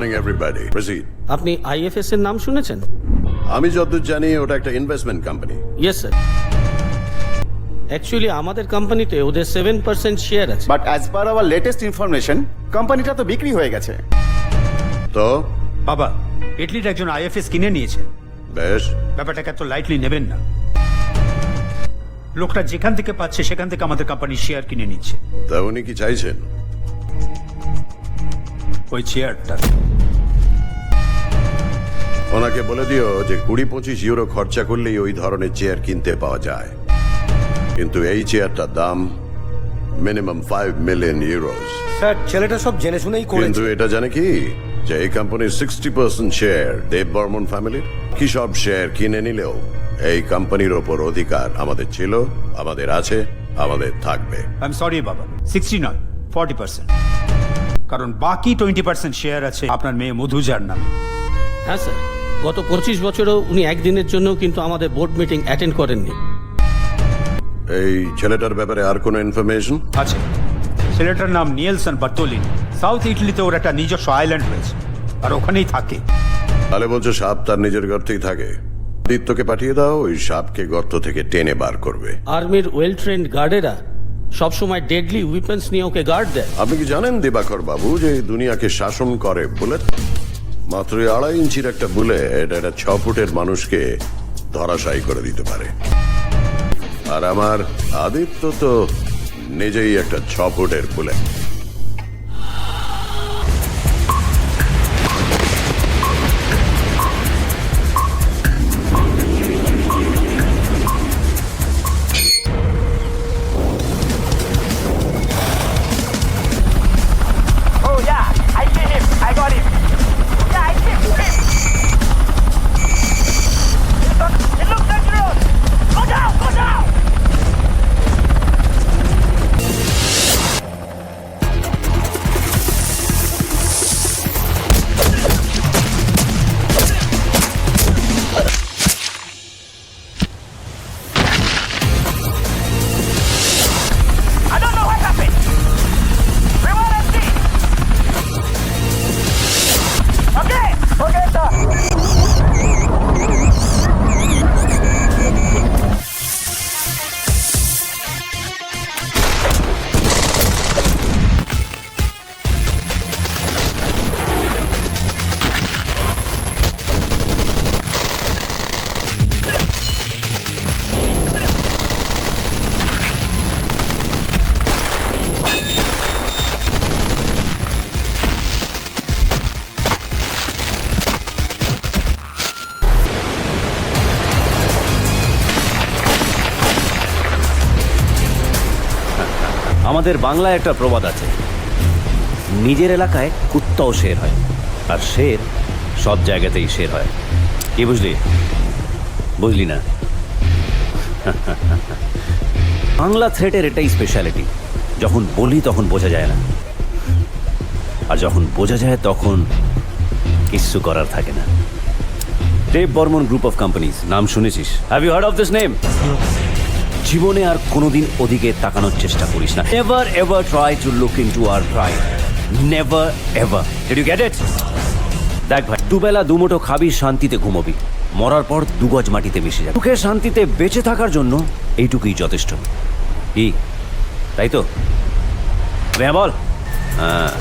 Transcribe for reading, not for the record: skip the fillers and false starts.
Morning everybody, proceed. আপনি IFS এর নাম শুনেছেন? আমি যতদূর জানি ওটা একটা investment company. Yes sir. Actually আমাদের কোম্পানিতে ওদের 7% শেয়ার আছে। But as per hour latest information কোম্পানিটা তো বিক্রি হয়ে গেছে। তো বাবা, ইটলির একজন আইএফএস কিনে নিয়েছে। বেশ, ব্যাপারটাকে এত লাইটলি নেবেন না। লোকটা যেখান থেকে পাচ্ছে সেখান থেকে আমাদের কোম্পানির শেয়ার কিনে নিচ্ছে। তা উনি কি চাইছেন? ওই চেয়ারটা। ওনাকে বলে দিও যে 20-25 ইউরো খরচা করলেই ওই ধরনের চেয়ার কিনতে পাওয়া যায়, কিন্তু এই চেয়ারটার দাম মিনিমাম 5 মিলিয়ন ইউরোস। স্যার, ছেলেটা সব জেনে শুনেই কিন্তু করেছে। এটা জানে কি যে এই কোম্পানির 60% শেয়ার দেব বর্মন ফ্যামিলির। কি সব শেয়ার কিনে নিলেও এই কোম্পানির ওপর অধিকার আমাদের ছিল, আমাদের আছে, আমাদের থাকবে। আই এম সরি বাবা, 60 নয়, 40%। কারণ বাকি 20% শেয়ার আছে আপনার মেয়ে মধুজার নামে। হ্যাঁ স্যার, গত 25 বছরেও উনি একদিনের জন্য কিন্তু আমাদের বোর্ড মিটিং অ্যাটেন্ড করেননি। এই ছেলেটার ব্যাপারে আর কোনো ইনফরমেশন? আছে, ছেলেটার নাম নিয়েলসন বার্তোলিনি। সাউথ ইটালিতে ওর একটা নিজস্ব আইল্যান্ড রয়েছে, আর ওখানেই থাকে। তাহলে বলছো সাপ তার নিজের গর্তেই থাকে? আদিত্যকে পাঠিয়ে দাও, ওই সাপকে গর্ত থেকে টেনে বার করবে। আর্মির ওয়েল ট্রেন্ড গার্ডেরা সবসময় ডেডলি উইপেন্স নিয়ে ওকে গার্ড দেয়। আপনি কি জানেন দিবাকর বাবু যে এই দুনিয়াকে শাসন করে বুলেট? মাত্র 2.5 ইঞ্চির একটা বুলেট এটা 6 ফুটের মানুষকে ধরাশায়ী করে দিতে পারে। আর আমার আদিত্য তো নিজেই একটা 6 ফুটের bullet. Oh yeah, I see him. I got him. Yeah, I see him. It looks dangerous. Go down, go down. I don't know what happened. We want to see. Okay, sir. আমাদের বাংলায় একটা প্রবাদ আছে, নিজের এলাকায় কুত্তাও শের হয়, আর শের সব জায়গাতেই শের হয়। কি বুঝলি? বুঝলি না? বাংলা থ্রেটের এটাই স্পেশালিটি, যখন বলি তখন বোঝা যায় না, আর যখন বোঝা যায় তখন কিচ্ছু করার থাকে না। Dev Barman group of companies, নাম শুনেছিস? Have you heard of this name? জীবনে আর কোনোদিন ওদিকে তাকানোর চেষ্টা করিস না। Never ever try to look into our pride, never ever. Did you get it? দেখ ভাই, দুবেলা দুমুঠো খাবি, শান্তিতে ঘুমোবি, মরার পর 2 গজ মাটিতে মিশে যাবে। সুখে শান্তিতে বেঁচে থাকার জন্য এইটুকুই যথেষ্ট। কি তাই তো? বল। হ্যাঁ।